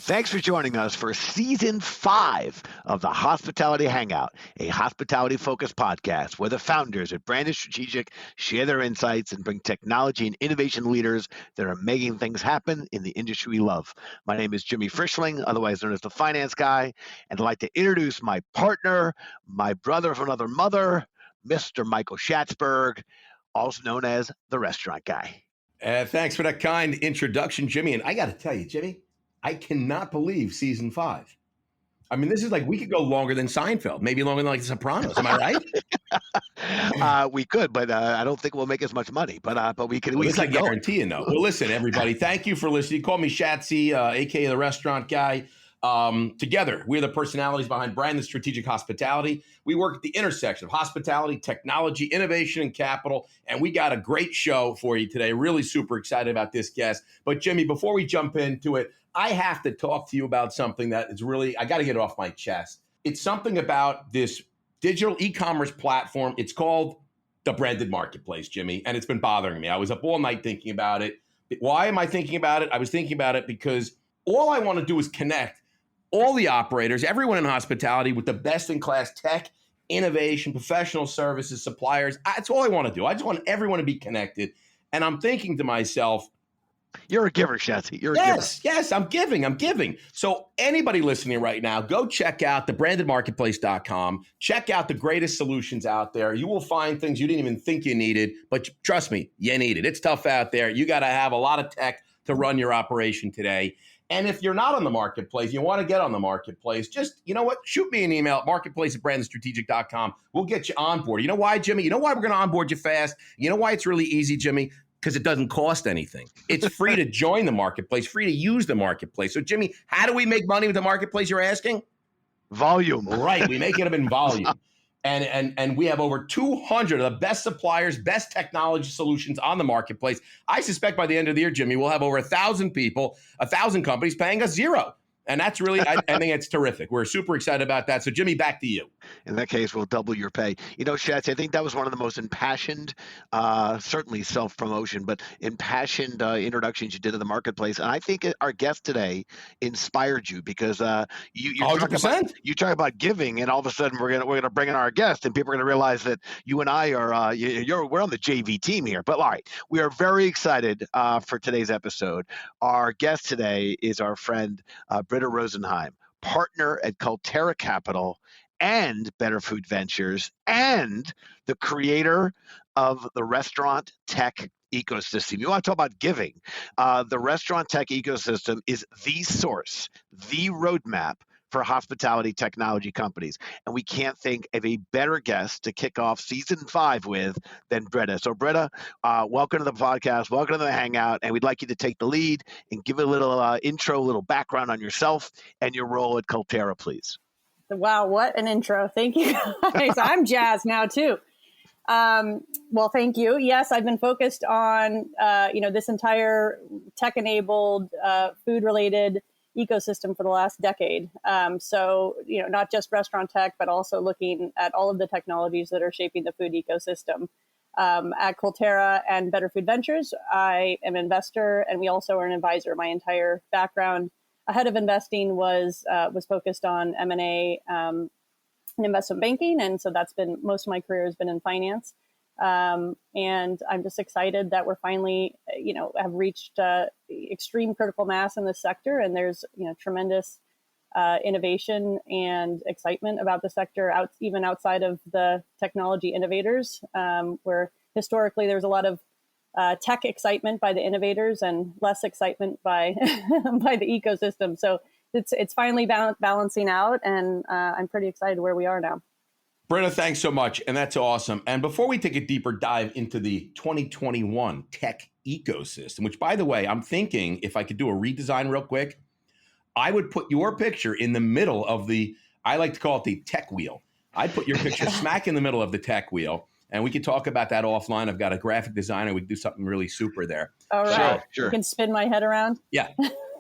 Thanks for joining us for season 5 of the Hospitality Hangout, a hospitality-focused podcast where the founders at Brandon Strategic share their insights and bring technology and innovation leaders that are making things happen in the industry we love. My name is Jimmy Frischling, otherwise known as the Finance Guy, and I'd like to introduce my partner, my brother from another mother, Mr. Michael Schatzberg, also known as the Restaurant Guy. Thanks for that kind introduction, Jimmy. And I got to tell you, Jimmy, I cannot believe season 5. I mean, this is like, we could go longer than Seinfeld, maybe longer than like The Sopranos. Am I right? We could, but I don't think we'll make as much money. But we could. Well, I guarantee you, no. Well, listen, everybody, thank you for listening. Call me Shatsy, aka the Restaurant Guy. Together, we're the personalities behind Brandon Strategic Hospitality. We work at the intersection of hospitality, technology, innovation, and capital. And we got a great show for you today. Really super excited about this guest. But Jimmy, before we jump into it, I have to talk to you about something that is really, I got to get it off my chest. It's something about this digital e-commerce platform. It's called the Branded Marketplace, Jimmy, and it's been bothering me. I was up all night thinking about it. Why am I thinking about it? I was thinking about it because all I want to do is connect all the operators, everyone in hospitality, with the best-in-class tech, innovation, professional services, suppliers. That's all I want to do. I just want everyone to be connected. And I'm thinking to myself, you're a giver, Shatsy. You're a giver. Yes, I'm giving. So anybody listening right now, go check out thebrandedmarketplace.com. Check out the greatest solutions out there. You will find things you didn't even think you needed, but trust me, you need it. It's tough out there. You got to have a lot of tech to run your operation today. And if you're not on the marketplace, you want to get on the marketplace, just, you know what, shoot me an email at marketplace@brandonstrategic.com. We'll get you on board. You know why, Jimmy? You know why we're going to onboard you fast? You know why it's really easy, Jimmy? Because it doesn't cost anything. It's free to join the marketplace, free to use the marketplace. So, Jimmy, how do we make money with the marketplace, you're asking? Volume. Right. We make it up in volume. And we have over 200 of the best suppliers, best technology solutions on the marketplace. I suspect by the end of the year, Jimmy, we'll have over 1,000 people, 1,000 companies paying us zero. And that's really, I think it's terrific. We're super excited about that. So, Jimmy, back to you. In that case, we'll double your pay. You know, Shatz, I think that was one of the most impassioned, certainly self-promotion, but impassioned introductions you did to the marketplace. And I think our guest today inspired you because you talk about giving, and all of a sudden we're gonna bring in our guest, and people are gonna realize that you and I are we're on the JV team here. But all right, we are very excited for today's episode. Our guest today is our friend Brita Rosenheim, partner at Culterra Capital and Better Food Ventures, and the creator of the restaurant tech ecosystem. You want to talk about giving. The restaurant tech ecosystem is the source, the roadmap for hospitality technology companies. And we can't think of a better guest to kick off season 5 with than Brita. So Brita, welcome to the podcast, welcome to the Hangout, and we'd like you to take the lead and give a little intro, a little background on yourself and your role at Culterra, please. Wow, what an intro. Thank you, guys. I'm jazzed now, too. Well, thank you. Yes, I've been focused on, this entire tech-enabled, food-related ecosystem for the last decade. So, not just restaurant tech, but also looking at all of the technologies that are shaping the food ecosystem. At Culterra and Better Food Ventures, I am an investor, and we also are an advisor. My entire background ahead of investing was focused on M&A and investment banking. And so that's been, most of my career has been in finance. And I'm just excited that we're finally, have reached extreme critical mass in this sector. And there's, tremendous innovation and excitement about the sector, even outside of the technology innovators, where historically there's a lot of tech excitement by the innovators and less excitement by by the ecosystem. So it's finally balancing out, and I'm pretty excited where we are now. Brita, thanks so much. And that's awesome. And before we take a deeper dive into the 2021 tech ecosystem, which, by the way, I'm thinking if I could do a redesign real quick, I would put your picture in the middle of I like to call it the tech wheel. I'd put your picture smack in the middle of the tech wheel. And we could talk about that offline. I've got a graphic designer. We could do something really super there. All right. Sure. You can spin my head around. Yeah.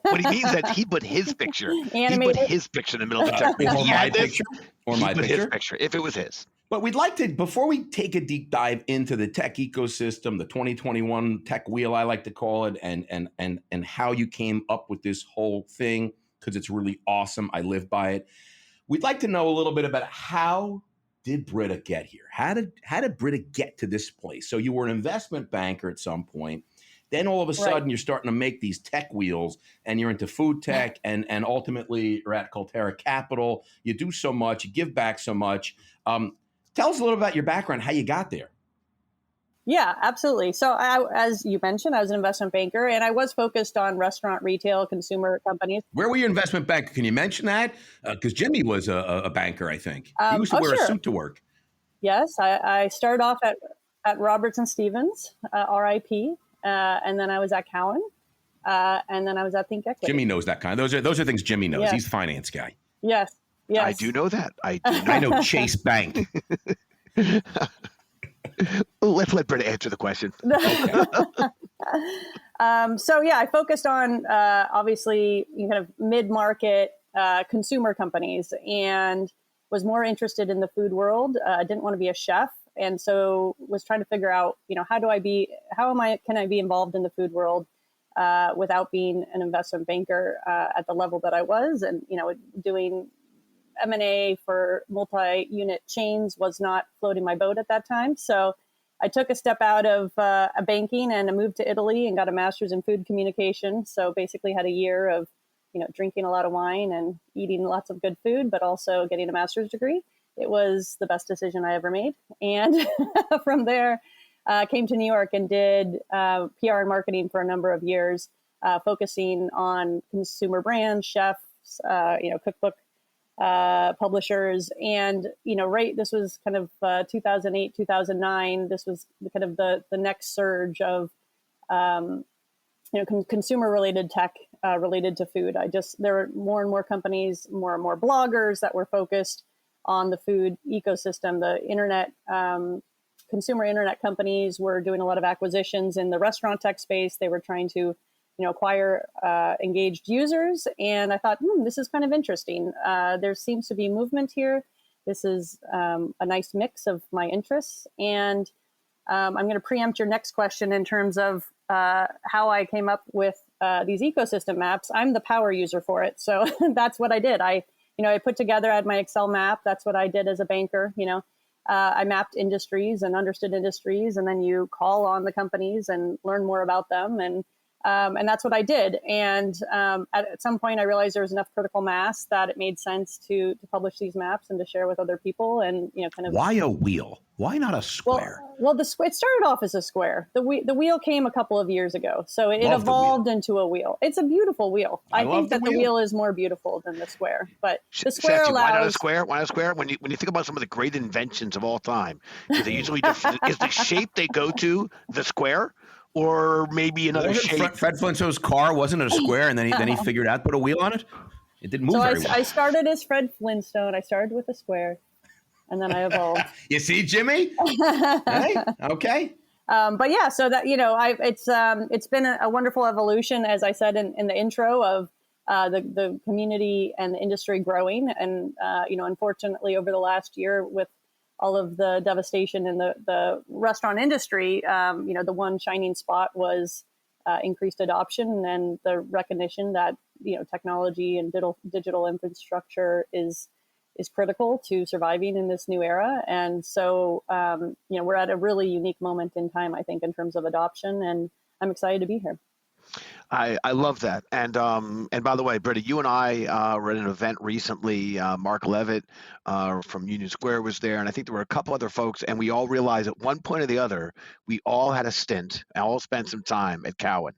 What he means is that he put his picture. Animated. He put his picture in the middle of the tech wheel. Or my picture. Or my picture. His picture, if it was his. But we'd like to, before we take a deep dive into the tech ecosystem, the 2021 tech wheel, I like to call it, and how you came up with this whole thing, because it's really awesome. I live by it. We'd like to know a little bit about how did Brita get here? How did Brita get to this place? So you were an investment banker at some point. Then all of a sudden you're starting to make these tech wheels and you're into food tech and ultimately you're at Culterra Capital. You do so much, you give back so much. Tell us a little about your background, how you got there. Yeah, absolutely. So as you mentioned, I was an investment banker and I was focused on restaurant, retail, consumer companies. Where were your investment banker? Can you mention that? Because Jimmy was a banker, I think. He used to wear a suit to work. Yes, I started off at Robertson Stevens, RIP. And then I was at Cowen, and then I was at Think Equity. Jimmy knows that kind. Those are things Jimmy knows. Yes. He's a finance guy. Yes. I do know that. I know Chase Bank. Let's let Brita answer the question. Okay. So I focused on obviously kind of mid-market consumer companies, and was more interested in the food world. I didn't want to be a chef. And so was trying to figure out, can I be involved in the food world without being an investment banker at the level that I was, and, doing M&A for multi-unit chains was not floating my boat at that time. So I took a step out of a banking and I moved to Italy and got a master's in food communication. So basically had a year of, drinking a lot of wine and eating lots of good food, but also getting a master's degree. It was the best decision I ever made. And from there, came to New York and did PR and marketing for a number of years, focusing on consumer brands, chefs, cookbook publishers. And, this was kind of 2008, 2009. This was kind of the next surge of, consumer related tech related to food. There were more and more companies, more and more bloggers that were focused on the food ecosystem. The internet, consumer internet companies were doing a lot of acquisitions in the restaurant tech space. They were trying to, acquire engaged users. And I thought, this is kind of interesting. There seems to be movement here. This is a nice mix of my interests. And I'm going to preempt your next question in terms of how I came up with these ecosystem maps. I'm the power user for it. So that's what I did. I put together, I had my Excel map. That's what I did as a banker. I mapped industries and understood industries, and then you call on the companies and learn more about them. And that's what I did. And at some point, I realized there was enough critical mass that it made sense to publish these maps and to share with other people. And kind of why a wheel? Why not a square? Well, it started off as a square. The wheel came a couple of years ago, so it evolved into a wheel. It's a beautiful wheel. I think that the wheel is more beautiful than the square. But the square allows. Why not a square? Why not a square? When you think about some of the great inventions of all time, is they usually is the shape they go to the square? Or maybe another shape. Fred Flintstone's car wasn't a square, and then he figured out put a wheel on it. It didn't move very well. I started as Fred Flintstone. I started with a square, and then I evolved. You see, Jimmy? Hey, okay. But yeah, so that it's been a wonderful evolution, as I said in the intro, of the community and the industry growing, and unfortunately, over the last year with all of the devastation in the restaurant industry, the one shining spot was increased adoption and the recognition that technology and digital infrastructure is critical to surviving in this new era. And so we're at a really unique moment in time, I think, in terms of adoption, and I'm excited to be here. I love that. And by the way, Brita, you and I were at an event recently. Mark Levitt from Union Square was there, and I think there were a couple other folks, and we all realized at one point or the other, we all had a stint and all spent some time at Cowen.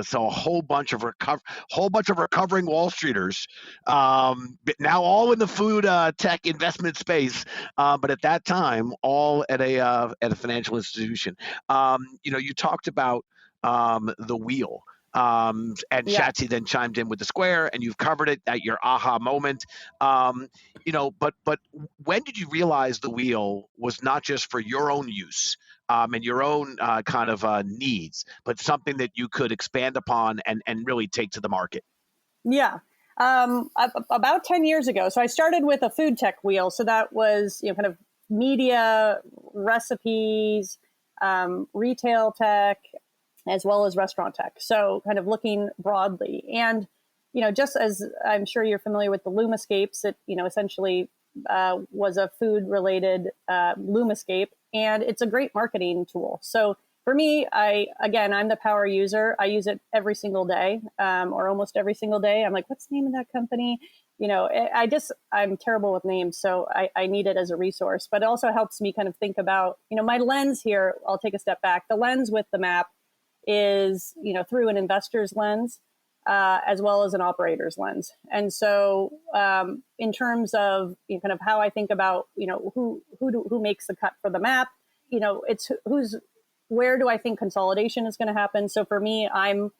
So a whole bunch of recovering Wall Streeters, but now all in the food tech investment space. But at that time, all at a financial institution. You talked about the wheel. And Schatzberg then chimed in with the square, and you've covered it at your aha moment. But when did you realize the wheel was not just for your own use and your own kind of needs, but something that you could expand upon and really take to the market? Yeah. About 10 years ago. So I started with a food tech wheel. So that was, kind of media, recipes, retail tech, as well as restaurant tech. So kind of looking broadly. And just as I'm sure you're familiar with the Lumascapes, it, essentially was a food related Lumascape, and it's a great marketing tool. So for me, I'm the power user. I use it every single day, or almost every single day. I'm like, what's the name of that company? I'm terrible with names, so I need it as a resource. But it also helps me kind of think about, my lens here. I'll take a step back. The lens with the map is, through an investor's lens, as well as an operator's lens. And so, in terms of kind of how I think about, who makes the cut for the map, it's where do I think consolidation is going to happen? So for me, I'm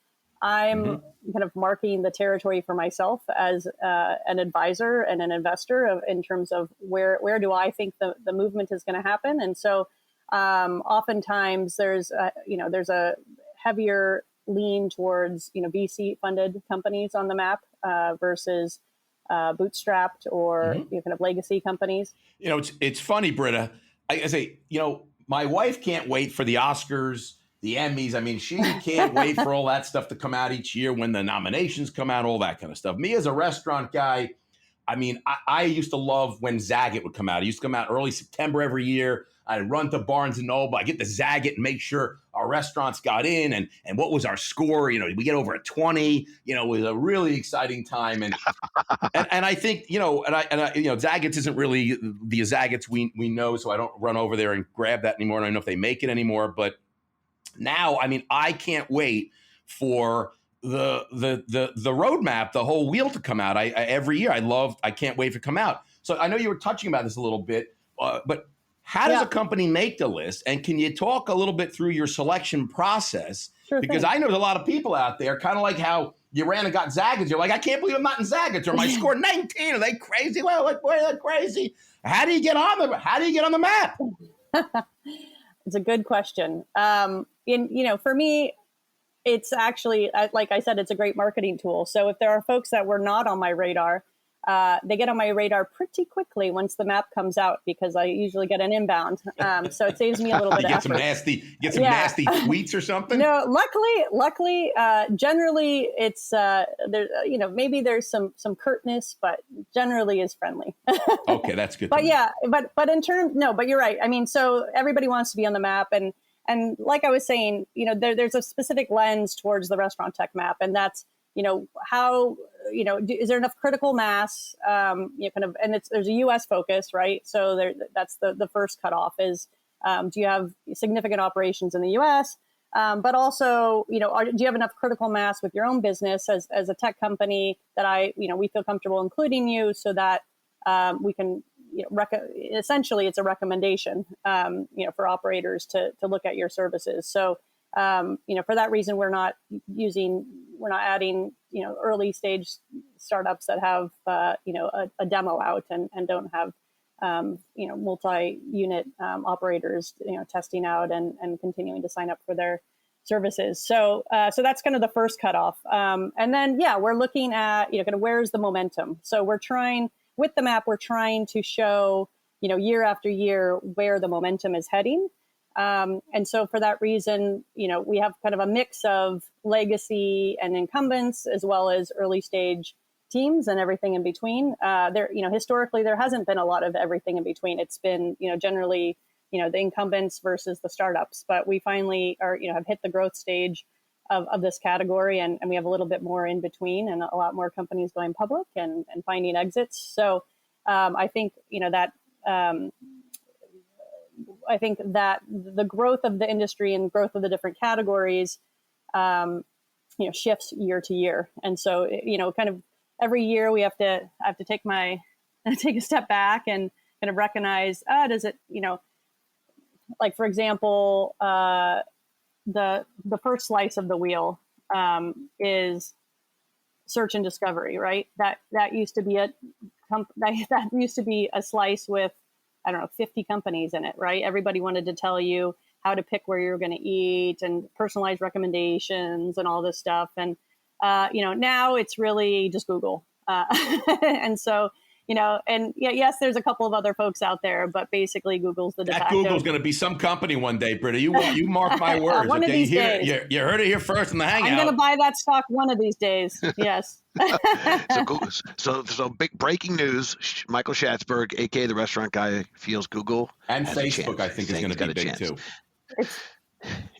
kind of marking the territory for myself as an advisor and an investor in terms of where do I think the movement is going to happen. And so oftentimes there's a heavier lean towards VC funded companies on the map versus bootstrapped or kind of legacy companies. It's funny, Britta. I say, my wife can't wait for the Oscars, the Emmys. I mean, she can't wait for all that stuff to come out each year when the nominations come out, all that kind of stuff. Me as a restaurant guy, I mean, I used to love when Zagat would come out. It used to come out early September every year. I'd run to Barnes & Noble. I get the Zagat and make sure our restaurants got in and what was our score. We get over a 20. It was a really exciting time. And I think, Zagat's isn't really the Zagat's we know, so I don't run over there and grab that anymore. And I don't know if they make it anymore. But now, I mean, I can't wait for the roadmap, the whole wheel to come out. Every year, I can't wait for it to come out. So I know you were touching about this a little bit, but how does a company make the list? And can you talk a little bit through your selection process? Sure because thing. I know there's a lot of people out there, kind of like how you ran and got Zagat's. You're like, I can't believe I'm not in Zagat's, or my score 19. Are they crazy? Well, boy, they're crazy. How do you get on the map? It's a good question. For me, it's actually, like I said, it's a great marketing tool. So if there are folks that were not on my radar, they get on my radar pretty quickly once the map comes out, because I usually get an inbound. So it saves me a little bit of effort. Nasty nasty tweets or something? No, luckily, generally it's, there, maybe there's some curtness, but generally is friendly. Okay, that's good. But but you're right. I mean, so everybody wants to be on the map, and like I was saying, there's a specific lens towards the restaurant tech map, and that's, how, is there enough critical mass, and there's a U.S. focus, right? So that's the first cutoff is, do you have significant operations in the U.S.? But also, do you have enough critical mass with your own business as a tech company that we feel comfortable including you, so that we can, essentially it's a recommendation, for operators to look at your services. So, for that reason, we're not adding, early stage startups that have, a demo out and don't have, multi-unit operators, testing out and continuing to sign up for their services. So that's kind of the first cutoff. And then, we're looking at, kind of where's the momentum. So we're trying to show, year after year where the momentum is heading. And so for that reason, we have kind of a mix of legacy and incumbents, as well as early stage teams and everything in between. Historically, there hasn't been a lot of everything in between. It's been, generally, the incumbents versus the startups. But we finally have hit the growth stage of this category, and we have a little bit more in between, and a lot more companies going public and finding exits. So I think, I think that the growth of the industry and growth of the different categories, shifts year to year. And so, kind of every year I have to take a step back and kind of recognize, does it, like, for example, the first slice of the wheel is search and discovery, right? That used to be that used to be a slice with, I don't know, 50 companies in it, right? Everybody wanted to tell you how to pick where you're going to eat and personalized recommendations and all this stuff. And, now it's really just Google. And so, And yes, there's a couple of other folks out there, but basically Google's the de That facto. Google's going to be some company one day, Brita. You mark my words. One of these days. You heard it here first in the Hangout. I'm going to buy that stock one of these days. Yes. So big breaking news. Michael Schatzberg, aka the restaurant guy, feels Google and Facebook, I think, is going to be big too.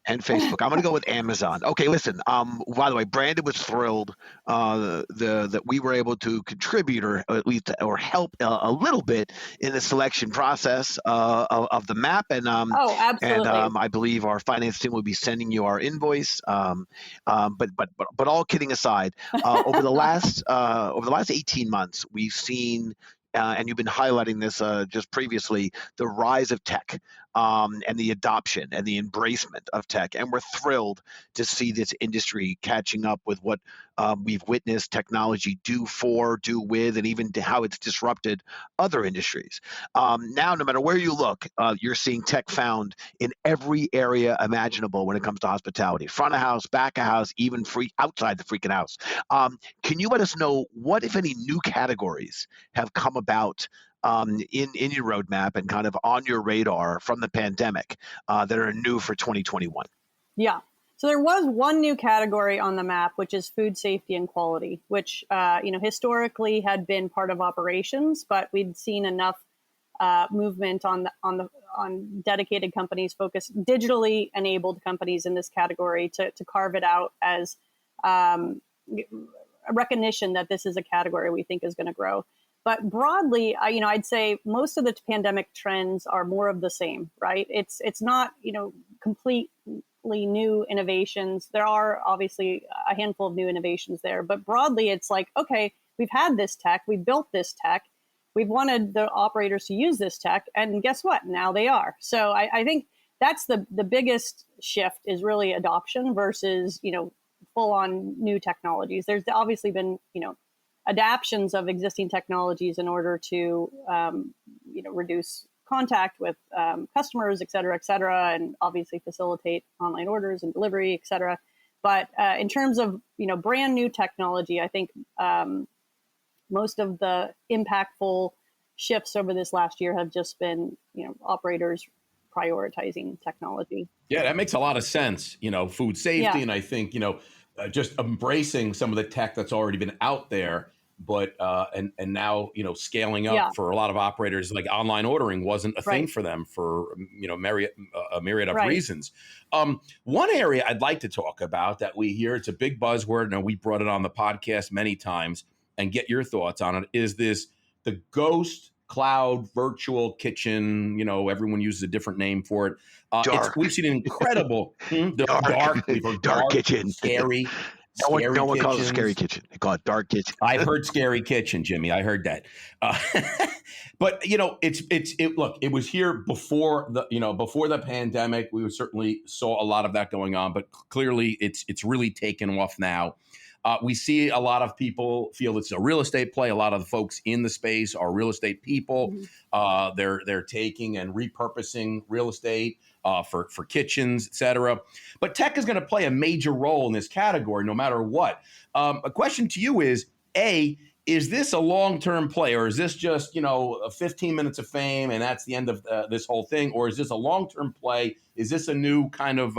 And Facebook. I'm going to go with Amazon. Okay, listen. By the way, Brandon was thrilled that we were able to contribute or at least or help a little bit in the selection process of the map. And absolutely. And I believe our finance team will be sending you our invoice. But all kidding aside, over the last 18 months, we've seen. And you've been highlighting this just previously, the rise of tech and the adoption and the embracement of tech. And we're thrilled to see this industry catching up with what we've witnessed technology do with, and even to how it's disrupted other industries. Now, no matter where you look, you're seeing tech found in every area imaginable when it comes to hospitality. Front of house, back of house, even outside the freaking house. Can you let us know what, if any, new categories have come about in your roadmap and kind of on your radar from the pandemic that are new for 2021? Yeah. So there was one new category on the map, which is food safety and quality, which historically had been part of operations, but we'd seen enough movement on dedicated companies, focused digitally enabled companies in this category to carve it out as a recognition that this is a category we think is going to grow. But broadly, I'd say most of the pandemic trends are more of the same, right? It's not, completely new innovations. There are obviously a handful of new innovations there, but broadly, it's like, okay, we've had this tech, we built this tech, we've wanted the operators to use this tech, and guess what? Now they are. So I think that's the biggest shift is really adoption versus, full on new technologies. There's obviously been, adaptions of existing technologies in order to, reduce contact with customers, et cetera, and obviously facilitate online orders and delivery, et cetera. But in terms of, brand new technology, I think most of the impactful shifts over this last year have just been, operators prioritizing technology. Yeah, that makes a lot of sense. Food safety, and I think, just embracing some of the tech that's already been out there, but and now scaling up for a lot of operators, like online ordering wasn't a thing for them for a myriad of reasons. One area I'd like to talk about that we hear, it's a big buzzword, and we brought it on the podcast many times, and get your thoughts on it, is the ghost cloud virtual kitchen. Everyone uses a different name for it. We've seen an incredible dark. We've heard dark kitchen, scary. No one calls it scary kitchen. They call it dark kitchen. I've heard scary kitchen, Jimmy. I heard that. But it was here before the pandemic. We certainly saw a lot of that going on, but clearly it's really taken off now. We see a lot of people feel it's a real estate play. A lot of the folks in the space are real estate people. Mm-hmm. They're taking and repurposing real estate for kitchens, et cetera. But tech is going to play a major role in this category, no matter what. A question to you is, is this a long-term play, or is this just 15 minutes of fame and that's the end of this whole thing, or is this a long-term play? Is this a new kind of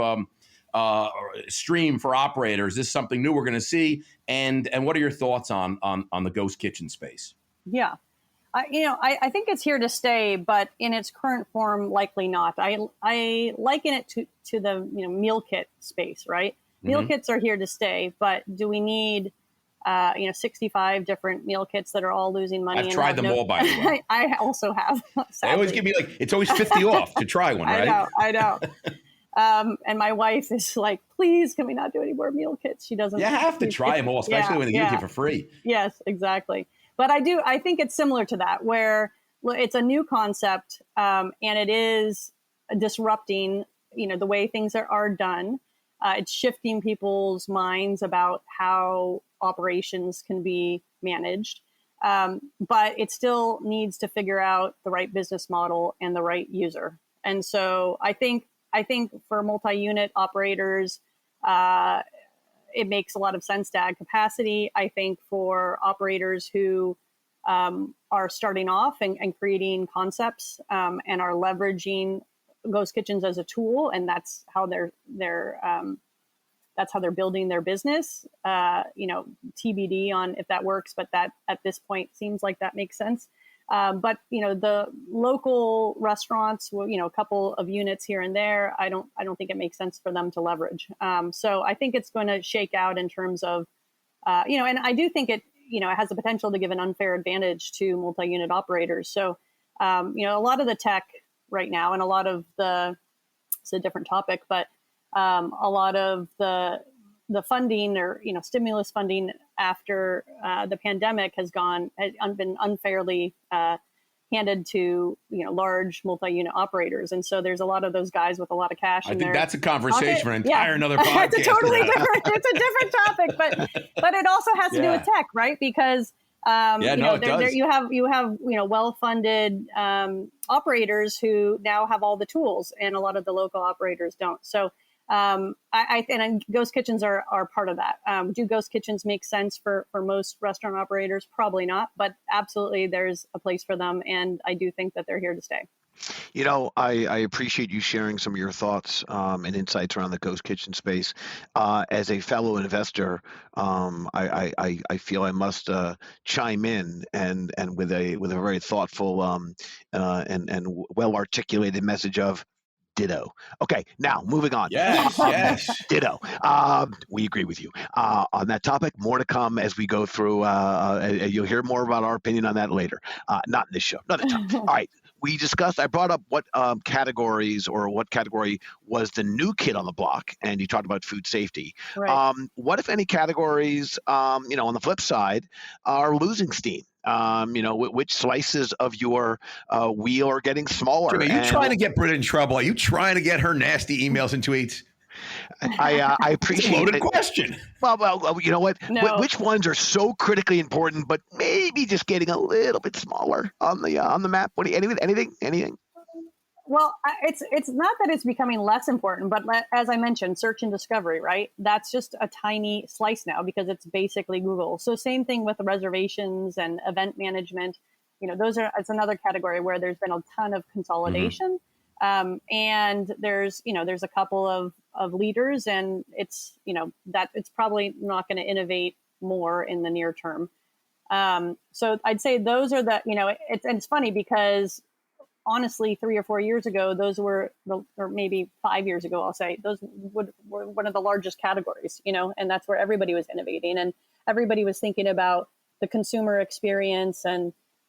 stream for operators? Is this something new we're going to see? And what are your thoughts on the ghost kitchen space? Yeah. I think it's here to stay, but in its current form, likely not. I liken it to the meal kit space, right? Mm-hmm. Meal kits are here to stay, but do we need 65 different meal kits that are all losing money? I've tried them all, by the way. I also have. They always give me it's always 50 off to try one, right? I know. And my wife is like, please, can we not do any more meal kits? She doesn't. You have to try them all, especially when they give it to you for free. Yes, exactly. But I think it's similar to that, where it's a new concept, and it is disrupting, the way things are done. It's shifting people's minds about how operations can be managed. But it still needs to figure out the right business model and the right user. And so I think for multi-unit operators, it makes a lot of sense to add capacity. I think for operators who are starting off and creating concepts and are leveraging ghost kitchens as a tool, and that's how they're building their business. TBD on if that works, but that at this point seems like that makes sense. But the local restaurants, a couple of units here and there, I don't think it makes sense for them to leverage. So I think it's going to shake out in terms of, and I do think it has the potential to give an unfair advantage to multi-unit operators. So, a lot of the tech right now, and a lot of it's a different topic, but a lot of the funding or stimulus funding after the pandemic has been unfairly handed to large multi-unit operators, and so there's a lot of those guys with a lot of cash. I think that's a conversation for an entire another podcast. It's a totally different. It's a different topic, but it also has to do with tech, right? Because you have well-funded operators who now have all the tools, and a lot of the local operators don't. So and ghost kitchens are part of that. Do ghost kitchens make sense for most restaurant operators? Probably not, but absolutely there's a place for them, and I do think that they're here to stay. I appreciate you sharing some of your thoughts and insights around the ghost kitchen space. As a fellow investor, I feel I must chime in and with a very thoughtful and well articulated message of ditto. Okay, now moving on. Yes. Ditto. We agree with you on that topic. More to come as we go through. You'll hear more about our opinion on that later. Not in this show. Another time. All right. We discussed, I brought up what categories or what category was the new kid on the block, and you talked about food safety. Right. What, if any, categories, on the flip side, are losing steam? Which slices of your wheel are getting smaller? Jimmy, are you trying to get Brita in trouble? Are you trying to get her nasty emails and tweets? I appreciate it's a loaded question. Well, you know what? No. Which ones are so critically important, but maybe just getting a little bit smaller on the map? What do you, anything? Well, it's not that it's becoming less important, but as I mentioned, search and discovery, right? That's just a tiny slice now because it's basically Google. So same thing with reservations and event management. It's another category where there's been a ton of consolidation. Mm-hmm. And there's a couple of leaders, and it's probably not going to innovate more in the near term. So I'd say those are it's funny because honestly, 3 or 4 years ago, those were, or maybe 5 years ago, I'll say, those were one of the largest categories, and that's where everybody was innovating and everybody was thinking about the consumer experience.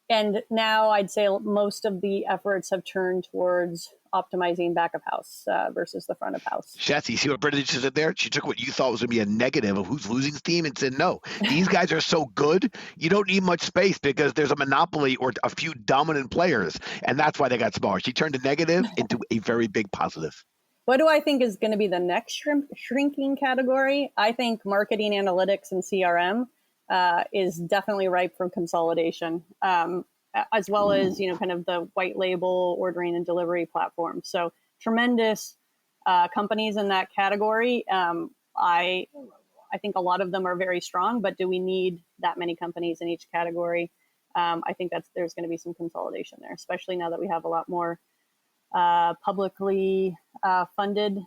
And now I'd say most of the efforts have turned towards optimizing back of house versus the front of house. Schatz, you see what Brita just did there? She took what you thought was going to be a negative of who's losing steam and said, no, these guys are so good, you don't need much space because there's a monopoly or a few dominant players, and that's why they got smaller. She turned a negative into a very big positive. What do I think is going to be the next shrinking category? I think marketing analytics and CRM is definitely ripe for consolidation. As well as, kind of the white label ordering and delivery platform. So tremendous companies in that category. I think a lot of them are very strong, but do we need that many companies in each category? I think there's going to be some consolidation there, especially now that we have a lot more publicly funded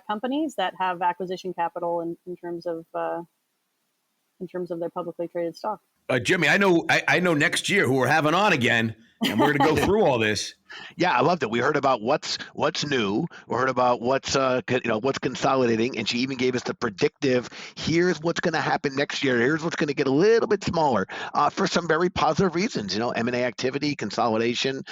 companies that have acquisition capital in terms of their publicly traded stock. Jimmy, I know next year who we're having on again, and we're going to go through all this. Yeah, I loved it. We heard about what's new. We heard about what's consolidating, and she even gave us the predictive. Here's what's going to happen next year. Here's what's going to get a little bit smaller for some very positive reasons. M&A activity, consolidation,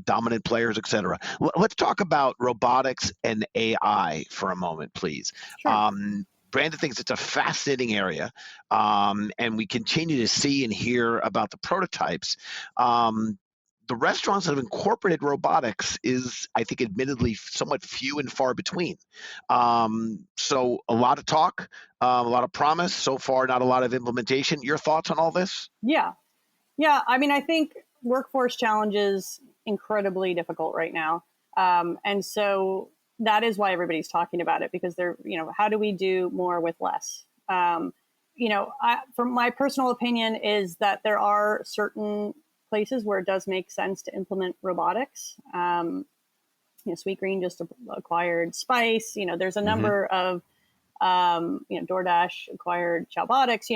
dominant players, etc. Let's talk about robotics and AI for a moment, please. Sure. Brandon thinks it's a fascinating area, and we continue to see and hear about the prototypes. The restaurants that have incorporated robotics is, I think, admittedly somewhat few and far between. So a lot of talk, a lot of promise. So far, not a lot of implementation. Your thoughts on all this? Yeah. I mean, I think workforce challenges incredibly difficult right now, and so that is why everybody's talking about it, because they're, how do we do more with less? from my personal opinion is that there are certain places where it does make sense to implement robotics. Sweetgreen just acquired Spice. There's a number of, DoorDash acquired Chowbotics.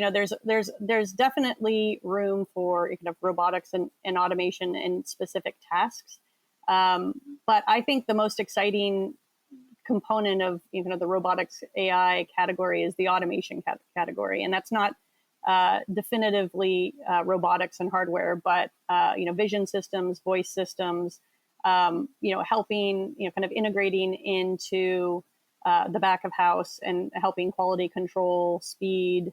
There's definitely room for kind of robotics and automation in specific tasks. But I think the most exciting component of the robotics AI category is the automation category, and that's not definitively robotics and hardware, but vision systems, voice systems, helping kind of integrating into the back of house and helping quality control, speed,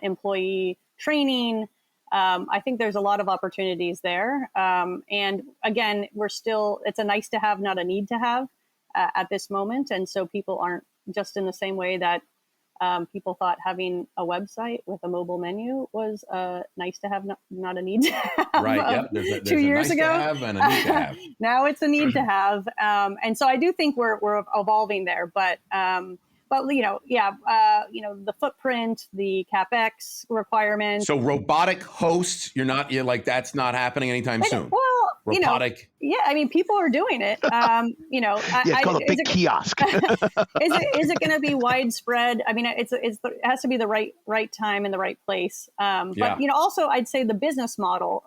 employee training. I think there's a lot of opportunities there. And again, it's a nice to have, not a need to have at this moment. And so people aren't, just in the same way that people thought having a website with a mobile menu was nice to have, not a need to have. Right. Yeah. There's 2 years nice ago. To have and a need to have. Now it's a need to have. And so I do think we're evolving there, but the footprint, the CapEx requirements. So robotic hosts, you're like, that's not happening anytime soon. Well, robotic. I mean, people are doing it. It's called a big kiosk. Is it going to be widespread? I mean, it has to be the right time and the right place. But also I'd say the business model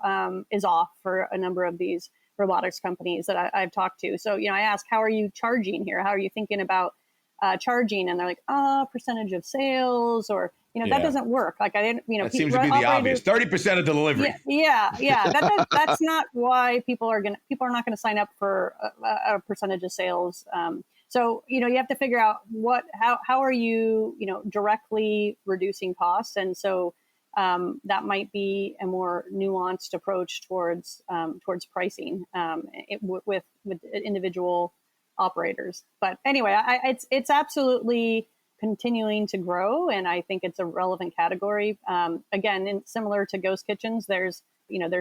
is off for a number of these robotics companies that I've talked to. So I ask, how are you charging here? How are you thinking about charging? And they're like, percentage of sales, or that doesn't work. Like I didn't, that seems to be the obvious 30% of delivery. Yeah. That's not why people are not going to sign up for a percentage of sales. So you have to figure out how are you directly reducing costs, and so that might be a more nuanced approach towards pricing with individual operators. But anyway, it's absolutely continuing to grow, and I think it's a relevant category. Again, similar to ghost kitchens, there's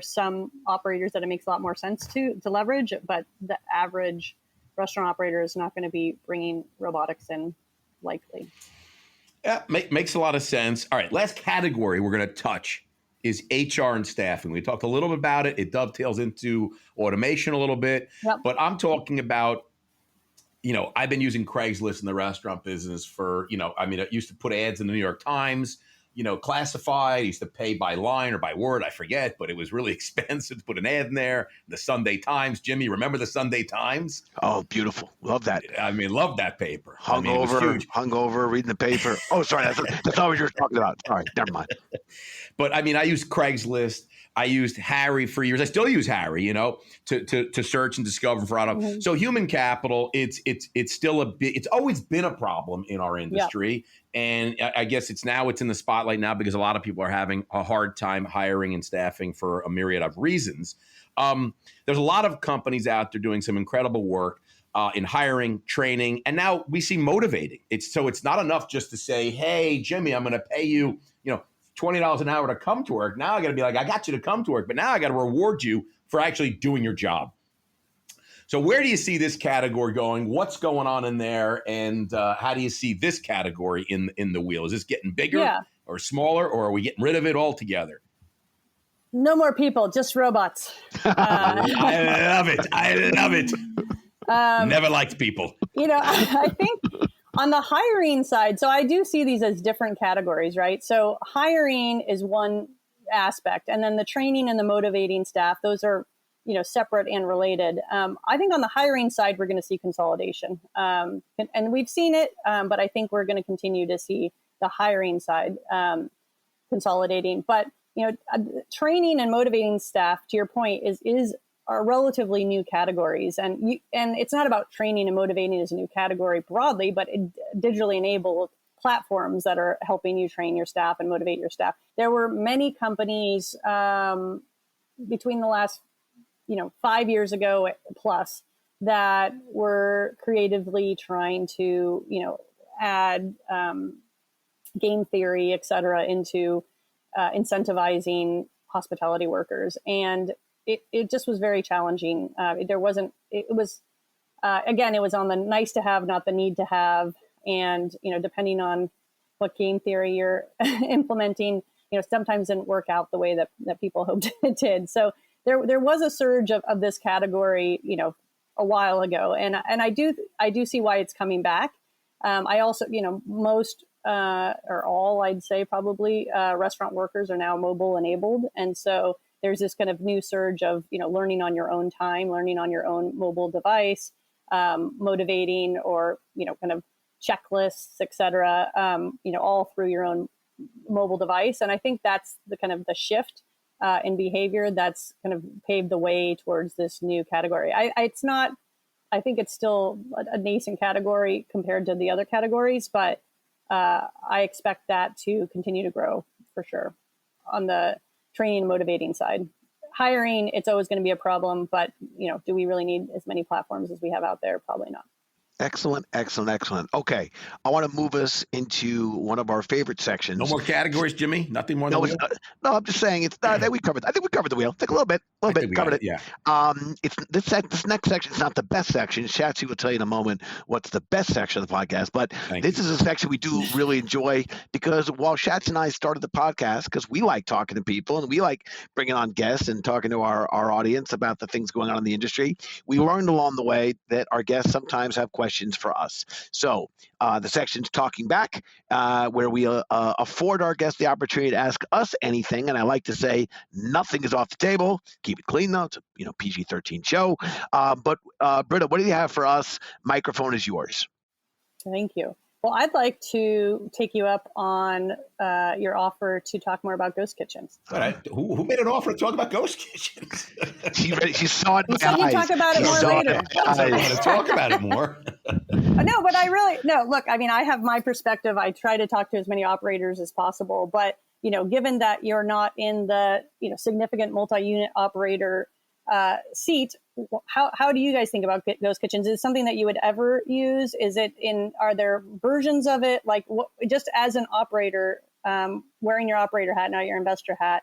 some operators that it makes a lot more sense to leverage, but the average restaurant operator is not going to be bringing robotics in, likely. Yeah, makes a lot of sense. All right, last category we're going to touch is HR and staffing. We talked a little bit about it. It dovetails into automation a little bit, but I'm talking about, I've been using Craigslist in the restaurant business for, I used to put ads in the New York Times, classified. I used to pay by line or by word, I forget, but it was really expensive to put an ad in there. The Sunday Times, Jimmy, remember the Sunday Times? Oh, beautiful. Love that. Love that paper. Hungover, reading the paper. Oh, sorry. That's not what you were talking about. Sorry, never mind. But I used Craigslist. I used Harry for years. I still use Harry, to search and discover for product. Mm-hmm. So human capital, it's still it's always been a problem in our industry. Yeah. And I guess it's in the spotlight now because a lot of people are having a hard time hiring and staffing for a myriad of reasons. There's a lot of companies out there doing some incredible work in hiring, training, and now we see motivating. It's not enough just to say, hey, Jimmy, I'm going to pay you, $20 an hour to come to work. Now I got to be like, I got you to come to work, but now I got to reward you for actually doing your job. So where do you see this category going? What's going on in there? And how do you see this category in the wheel? Is this getting bigger or smaller, or are we getting rid of it altogether? No more people, just robots. I love it. Never liked people. I think on the hiring side, so I do see these as different categories, right? So hiring is one aspect, and then the training and the motivating staff, those are, separate and related. I think on the hiring side, we're going to see consolidation. And we've seen it, but I think we're going to continue to see the hiring side consolidating. But, training and motivating staff, to your point, are relatively new categories, and it's not about training and motivating as a new category broadly, but digitally enabled platforms that are helping you train your staff and motivate your staff. There were many companies between the last 5 years ago plus that were creatively trying to add game theory, et cetera, into incentivizing hospitality workers, and it just was very challenging. It was on the nice to have, not the need to have. And, depending on what game theory you're implementing, sometimes didn't work out the way that people hoped it did. So there was a surge of this category, a while ago, and I do see why it's coming back. I also, most or all, I'd say probably restaurant workers are now mobile enabled, and so there's this kind of new surge of learning on your own time, learning on your own mobile device, motivating or kind of checklists, etc. All through your own mobile device, and I think that's the kind of the shift in behavior that's kind of paved the way towards this new category. It's not. I think it's still a nascent category compared to the other categories, but I expect that to continue to grow for sure on the training and motivating side. Hiring, it's always going to be a problem, but do we really need as many platforms as we have out there? Probably not. Excellent. Okay, I want to move us into one of our favorite sections. No more categories, Jimmy? Nothing more? No, no, I'm just saying it's that we covered. I think we covered the wheel. Like a little bit, covered it. Yeah. It's this next section is not the best section. Shatsy will tell you in a moment what's the best section of the podcast. But this is a section we do really enjoy because while Shats and I started the podcast because we like talking to people and we like bringing on guests and talking to our audience about the things going on in the industry, we learned along the way that our guests sometimes have questions for us. So the section's Talking Back, where we afford our guests the opportunity to ask us anything. And I like to say nothing is off the table. Keep it clean, though. It's a PG-13 show. But Brita, what do you have for us? Microphone is yours. Thank you. Well, I'd like to take you up on your offer to talk more about ghost kitchens. All right. Who made an offer to talk about ghost kitchens? She saw it. You said you'd talk about it more later. I want to talk about it more. No, but look, I mean, I have my perspective. I try to talk to as many operators as possible. But, given that you're not in the, significant multi-unit operator seat, how do you guys think about ghost kitchens? Is it something that you would ever use? Are there versions of it? Like just as an operator, wearing your operator hat, not your investor hat,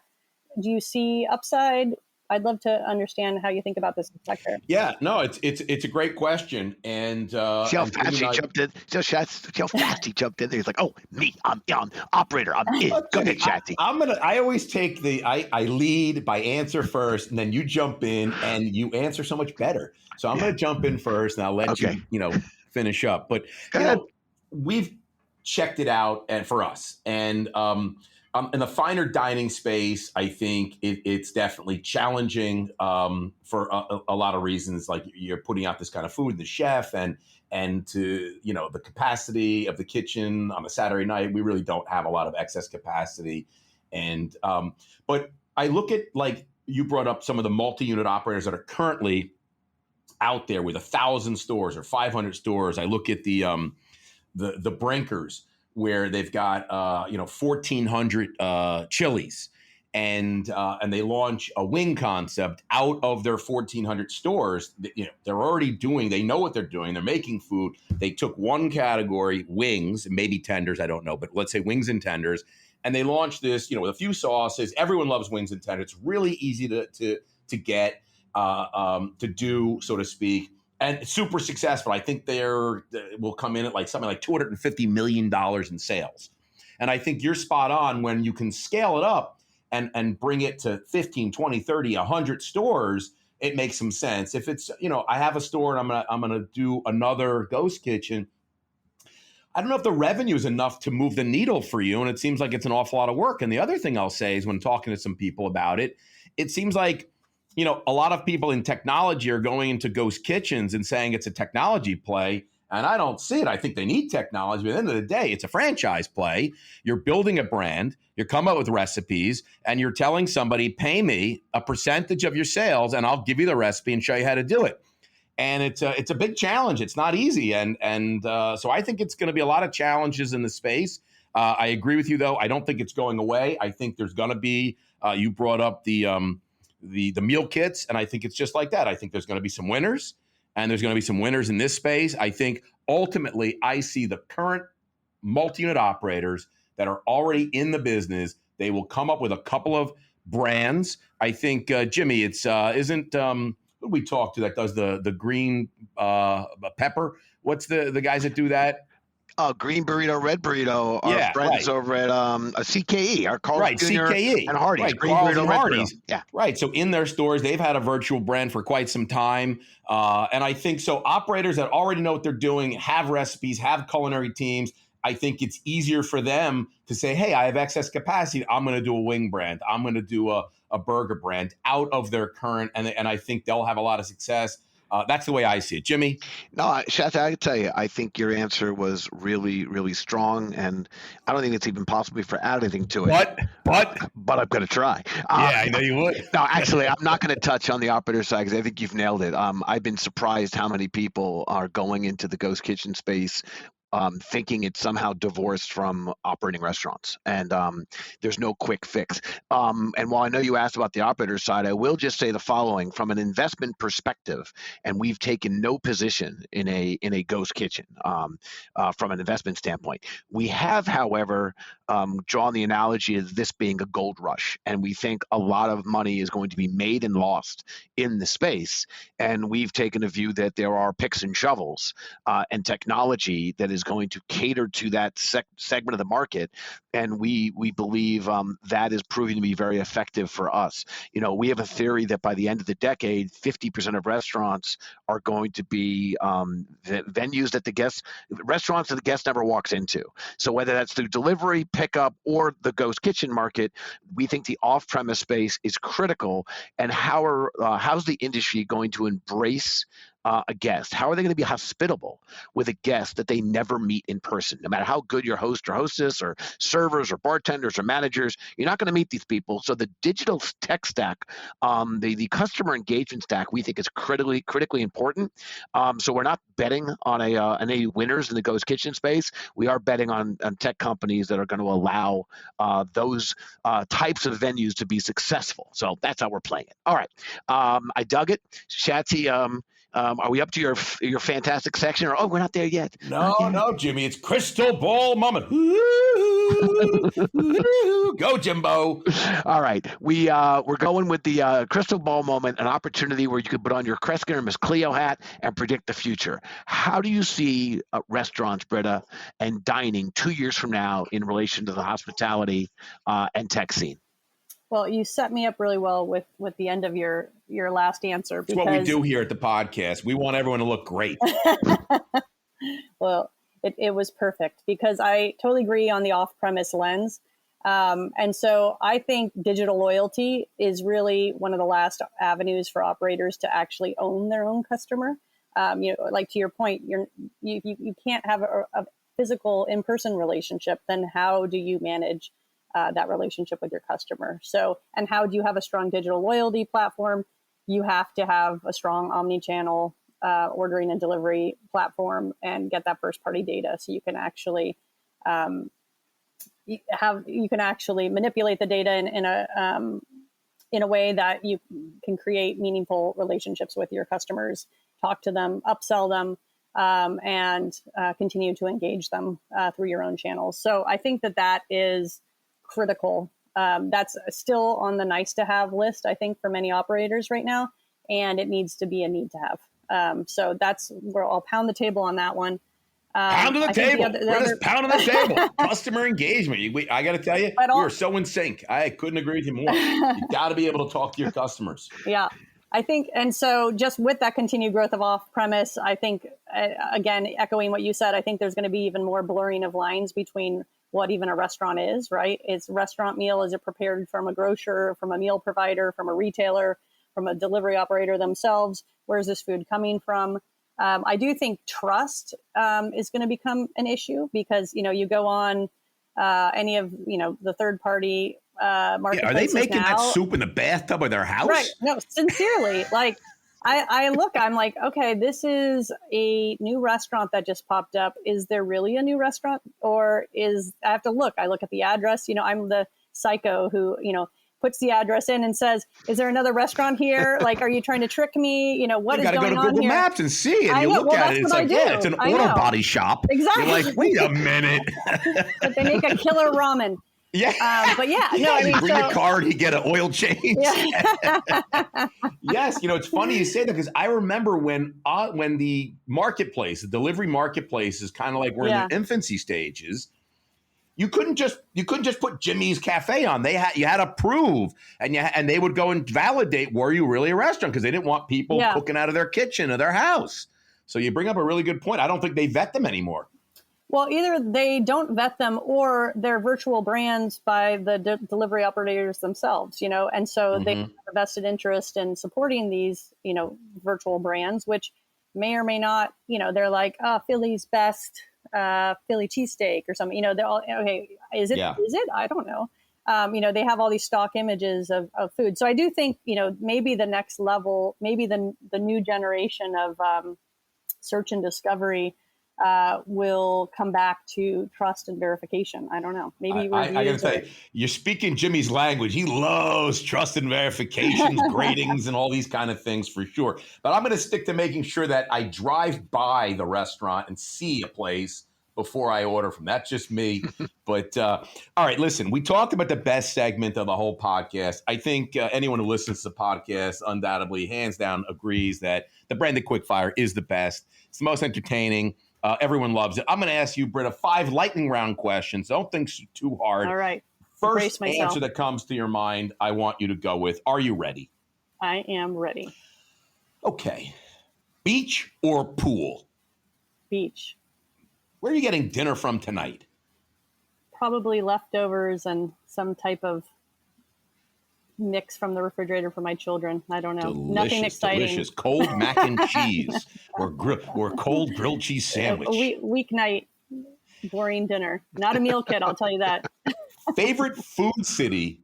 do you see upside? I'd love to understand how you think about this sector. Yeah, no, it's a great question, and see how fast he jumped in. See how fast he jumped in there. He's like, "Oh, me, I'm operator. I'm in." Go ahead, Shatsy. I always take I lead by answer first, and then you jump in and you answer so much better. So I'm going to jump in first, and I'll let you finish up. But we've checked it out, and for us, and in the finer dining space, I think it's definitely challenging for a lot of reasons. Like you're putting out this kind of food, the chef, and to the capacity of the kitchen on a Saturday night, we really don't have a lot of excess capacity. And but I look at, like you brought up, some of the multi-unit operators that are currently out there with 1,000 stores or 500 stores. I look at the Brinkers, where they've got 1,400 Chili's, and they launch a wing concept out of their 1,400 stores. They're already they know what they're doing. They're making food. They took one category, wings, maybe tenders, I don't know, but let's say wings and tenders, and they launched this, with a few sauces. Everyone loves wings and tenders. It's really easy to get, to do, so to speak. And super successful. I think will come in at something like $250 million in sales. And I think you're spot on when you can scale it up and bring it to 15, 20, 30, 100 stores. It makes some sense. If it's, I have a store and I'm gonna do another ghost kitchen, I don't know if the revenue is enough to move the needle for you. And it seems like it's an awful lot of work. And the other thing I'll say is, when talking to some people about it, it seems like a lot of people in technology are going into ghost kitchens and saying it's a technology play, and I don't see it. I think they need technology, but at the end of the day, it's a franchise play. You're building a brand, you come up with recipes, and you're telling somebody, pay me a percentage of your sales, and I'll give you the recipe and show you how to do it. And it's a big challenge. It's not easy, and so I think it's going to be a lot of challenges in the space. I agree with you, though. I don't think it's going away. I think there's going to be. You brought up the meal kits, and I think it's just like that. I think there's going to be some winners, and there's going to be some winners in this space. I think ultimately I see the current multi-unit operators that are already in the business. They will come up with a couple of brands. I think, Jimmy, it's isn't who did we talk to that does the green pepper? What's the guys that do that? Green Burrito, Red Burrito, our Yeah, friends right. over at CKE, our Carl's Right, Jr. CKE. and Hardee's. Right, Green Carl's Burrito, and Red Burrito. Hardee's. Yeah. Right. So in their stores, they've had a virtual brand for quite some time. And I think so operators that already know what they're doing, have recipes, have culinary teams, I think it's easier for them to say, hey, I have excess capacity. I'm going to do a wing brand. I'm going to do a burger brand out of their current. And I think they'll have a lot of success. That's the way I see it. Jimmy? No, Shat, I tell you, I think your answer was really, really strong, and I don't think it's even possible for add anything to it. But I'm going to try. Yeah, I know you would. No, actually, I'm not going to touch on the operator side because I think you've nailed it. I've been surprised how many people are going into the ghost kitchen space thinking it's somehow divorced from operating restaurants, and there's no quick fix. And while I know you asked about the operator side, I will just say the following: from an investment perspective, and we've taken no position in a ghost kitchen from an investment standpoint. We have, however, drawn the analogy of this being a gold rush, and we think a lot of money is going to be made and lost in the space. And we've taken a view that there are picks and shovels and technology that is going to cater to that segment of the market, and we believe that is proving to be very effective for us. You know, we have a theory that by the end of the decade, 50% of restaurants are going to be the venues that restaurants that the guest never walks into. So whether that's through delivery, pickup, or the ghost kitchen market, we think the off-premise space is critical. And how's the industry going to embrace a guest? How are they going to be hospitable with a guest that they never meet in person? No matter how good your host or hostess or servers or bartenders or managers, you're not going to meet these people. So the digital tech stack, the customer engagement stack, we think is critically important. So we're not betting on any winners in the ghost kitchen space. We are betting on tech companies that are going to allow those types of venues to be successful. So that's how we're playing it. All right. I dug it. Shatsy, are we up to your fantastic section? Or we're not there yet. No, Jimmy. It's crystal ball moment. Go, Jimbo. All right, we're going with the crystal ball moment, an opportunity where you could put on your Kreskin or Miss Cleo hat and predict the future. How do you see restaurants, Brita, and dining 2 years from now in relation to the hospitality and tech scene? Well, you set me up really well with the end of your last answer. Because that's what we do here at the podcast. We want everyone to look great. Well, it was perfect because I totally agree on the off-premise lens. And so I think digital loyalty is really one of the last avenues for operators to actually own their own customer. Like to your point, you can't have a physical in-person relationship. Then how do you manage that relationship with your customer? So, and how do you have a strong digital loyalty platform? You have to have a strong omni-channel ordering and delivery platform and get that first party data, so you can actually manipulate the data in a way that you can create meaningful relationships with your customers, talk to them, upsell them, and continue to engage them through your own channels. So I think that is critical. That's still on the nice to have list, I think, for many operators right now, and it needs to be a need to have. So that's where I'll pound the table on that one. Pound on the table. We're just pounding the table. Customer engagement. I got to tell you, we are so in sync. I couldn't agree with you more. You got to be able to talk to your customers. Yeah, I think, and so just with that continued growth of off-premise, I think, again, echoing what you said, I think there's going to be even more blurring of lines between what even a restaurant is, right? Is restaurant meal, is it prepared from a grocer, from a meal provider, from a retailer, from a delivery operator themselves? Where's this food coming from? I do think trust is going to become an issue because, you go on any of, the third party marketplaces. Are they making that soup in the bathtub of their house? Right. No, sincerely. Like I'm like, okay, this is a new restaurant that just popped up. Is there really a new restaurant? Or I have to look. I look at the address. I'm the psycho who, puts the address in and says, is there another restaurant here? Like, are you trying to trick me? What is going on here? You got to go to Google Maps and see it. You look at it. It's like, it's an auto body shop. Exactly. You're like, wait a minute. But they make a killer ramen. Yeah. But yeah, no, I you mean, bring your car and you get an oil change. Yeah. Yes, it's funny you say that because I remember when the marketplace, the delivery marketplace, is kind of like we're in the infancy stages. You couldn't just put Jimmy's Cafe on. You had to prove, and they would go and validate, were you really a restaurant, because they didn't want people cooking out of their kitchen or their house. So you bring up a really good point. I don't think they vet them anymore. Well, either they don't vet them or they're virtual brands by the delivery operators themselves, and so they have a vested interest in supporting these, virtual brands, which may or may not, they're like, Philly's best Philly cheesesteak or something, they're all, okay, is it? I don't know. They have all these stock images of food. So I do think, maybe the next level, maybe the new generation of search and discovery will come back to trust and verification. I don't know. Maybe I got to tell you, you're speaking Jimmy's language. He loves trust and verifications, gradings, and all these kind of things for sure. But I'm going to stick to making sure that I drive by the restaurant and see a place before I order from. That's just me. But all right, listen, we talked about the best segment of the whole podcast. I think anyone who listens to the podcast undoubtedly, hands down, agrees that the Branded Quickfire is the best. It's the most entertaining. Everyone loves it. I'm going to ask you, Brita, 5 lightning round questions. Don't think too hard. All right. First answer that comes to your mind, I want you to go with. Are you ready? I am ready. Okay. Beach or pool? Beach. Where are you getting dinner from tonight? Probably leftovers and some type of mix from the refrigerator for my children. I don't know. Nothing exciting. Delicious. Cold mac and cheese or cold grilled cheese sandwich. Weeknight, boring dinner. Not a meal kit, I'll tell you that. Favorite food city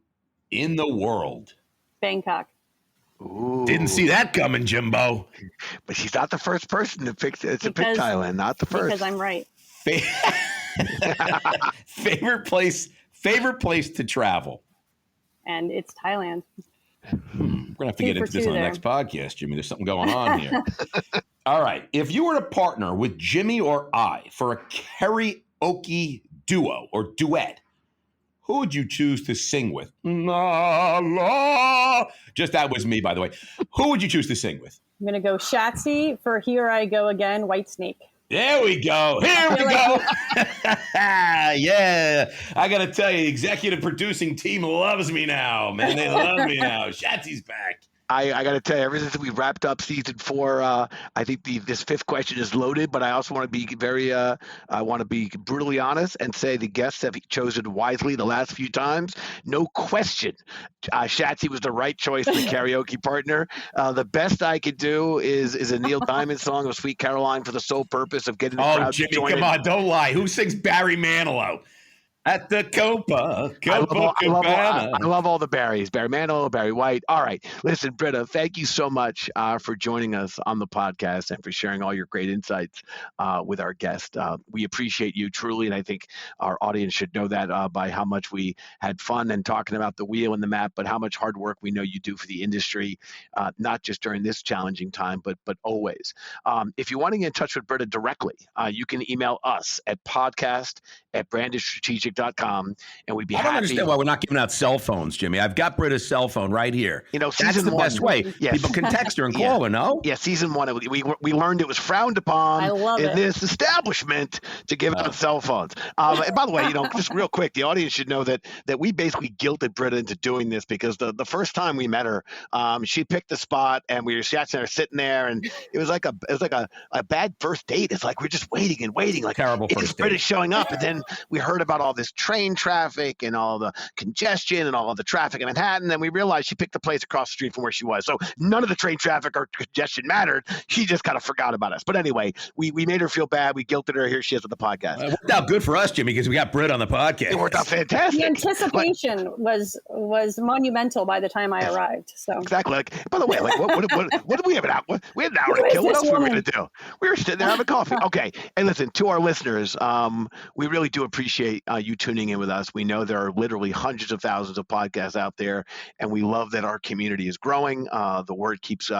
in the world? Bangkok. Ooh. Didn't see that coming, Jimbo. But she's not the first person to pick Thailand. Not the first. Because I'm right. Favorite place to travel? And it's Thailand. We're going to have to get into this on the next podcast, Jimmy. There's something going on here. All right. If you were to partner with Jimmy or I for a karaoke duo or duet, who would you choose to sing with? La, la. Just that was me, by the way. Who would you choose to sing with? I'm going to go Shatsy for Here I Go Again, Whitesnake. There we go. Here we go. Yeah. I got to tell you, the executive producing team loves me now, man. They love me now. Shatsy's back. I got to tell you, ever since we wrapped up season 4, I think this 5th question is loaded, but I also want to be brutally honest and say the guests have chosen wisely the last few times. No question. Shatsy was the right choice for the karaoke partner. The best I could do is a Neil Diamond song of Sweet Caroline for the sole purpose of getting the crowd Jimmy, to join come on, don't lie. Who sings Barry Manilow? At the Copa. I love all the Barrys. Barry Manilow, Barry White. All right. Listen, Brita, thank you so much for joining us on the podcast and for sharing all your great insights with our guest. We appreciate you truly, and I think our audience should know that by how much we had fun and talking about the wheel and the map, but how much hard work we know you do for the industry, not just during this challenging time, but always. If you want to get in touch with Brita directly, you can email us at podcast@brandedstrategic.com, and we'd be happy. I don't understand why we're not giving out cell phones, Jimmy. I've got Brita's cell phone right here. That's the best way. Yes. People can text her and call her, no? Yeah, season 1, we learned it was frowned upon in this establishment to give out cell phones. And by the way, just real quick, the audience should know that we basically guilted Brita into doing this because the first time we met her, she picked the spot and we were sitting there, and it was like a bad first date. It's like we're just waiting and waiting, like terrible first date. Brita's showing up, and then we heard about all this train traffic and all the congestion and all of the traffic in Manhattan, and we realized she picked the place across the street from where she was. So none of the train traffic or congestion mattered. She just kind of forgot about us. But anyway, we made her feel bad. We guilted her. Here she is on the podcast. It worked out good for us, Jimmy, because we got Brita on the podcast. It worked out fantastic. The anticipation was monumental by the time I arrived. So exactly. By the way, what did we have an hour? We had an hour to kill. What else were we going to do? We were sitting there having coffee. Okay. And listen, to our listeners, we really do appreciate you you tuning in with us. We know there are literally hundreds of thousands of podcasts out there, and we love that our community is growing. The word keeps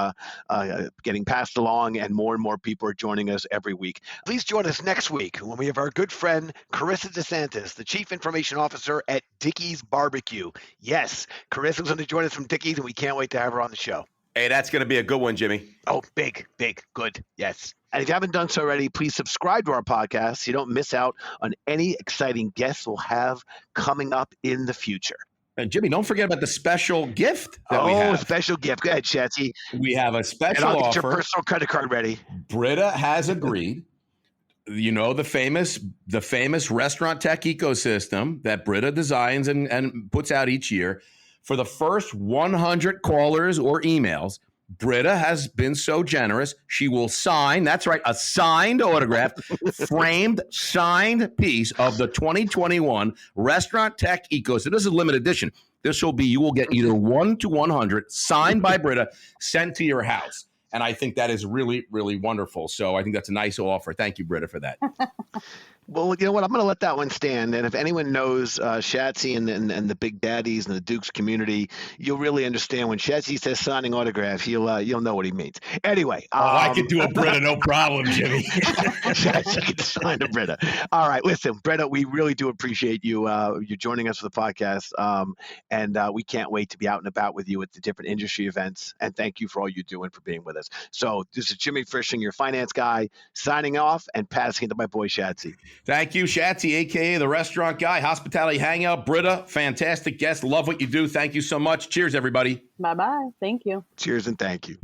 getting passed along, and more people are joining us every week. Please join us next week when we have our good friend Carissa DeSantis, the Chief Information Officer at Dickey's Barbecue. Yes, Carissa's going to join us from Dickey's, and we can't wait to have her on the show. Hey, that's going to be a good one, Jimmy. Oh, big, good, yes. And if you haven't done so already, please subscribe to our podcast so you don't miss out on any exciting guests we'll have coming up in the future. And Jimmy, don't forget about the special gift that we have. Oh, special gift. Go ahead, Shatsy. We have a special and I'll offer. Get your personal credit card ready. Brita has agreed. You know, the famous restaurant tech ecosystem that Brita designs and puts out each year. For the first 100 callers or emails, Brita has been so generous. She will sign, that's right, a signed autograph, framed, signed piece of the 2021 Restaurant Tech Ecosystem. This is a limited edition. You will get either 1 to 100 signed by Brita sent to your house. And I think that is really, really wonderful. So I think that's a nice offer. Thank you, Brita, for that. Well, you know what? I'm going to let that one stand. And if anyone knows Shatsy and the Big Daddies and the Dukes community, you'll really understand when Shatsy says signing autograph, you'll know what he means. Anyway. I could do a Brita, no problem, Jimmy. Shatsy can sign a Brita. All right. Listen, Brita, we really do appreciate you joining us for the podcast. And we can't wait to be out and about with you at the different industry events. And thank you for all you do and for being with us. So this is Jimmy Frischling, your finance guy, signing off and passing it to my boy Shatsy. Thank you, Shatsy, a.k.a. the restaurant guy, Hospitality Hangout. Brita, fantastic guest. Love what you do. Thank you so much. Cheers, everybody. Bye-bye. Thank you. Cheers and thank you.